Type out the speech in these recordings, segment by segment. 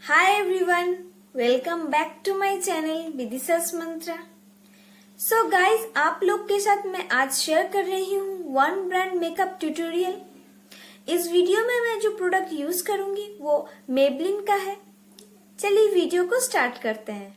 Hi everyone, welcome back to my channel विदिशा's Mantra. So guys, आप लोग के साथ मैं आज शेयर कर रही हूँ वन ब्रांड मेकअप ट्यूटोरियल। इस वीडियो में मैं जो प्रोडक्ट यूज करूंगी वो मेबलिन का है। चलिए वीडियो को स्टार्ट करते हैं।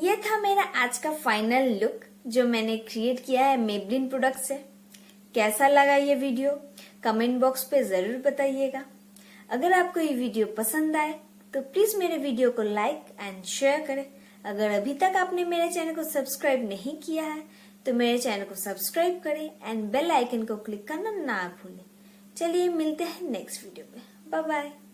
ये था मेरा आज का फाइनल लुक जो मैंने क्रिएट किया है मेबलिन प्रोडक्ट से। कैसा लगा ये वीडियो कमेंट बॉक्स पे जरूर बताइएगा। अगर आपको ये वीडियो पसंद आए तो प्लीज मेरे वीडियो को लाइक एंड शेयर करें। अगर अभी तक आपने मेरे चैनल को सब्सक्राइब नहीं किया है तो मेरे चैनल को सब्सक्राइब करें एंड बेल आइकन को क्लिक करना ना भूलें। चलिए मिलते हैं नेक्स्ट वीडियो में। Bye bye.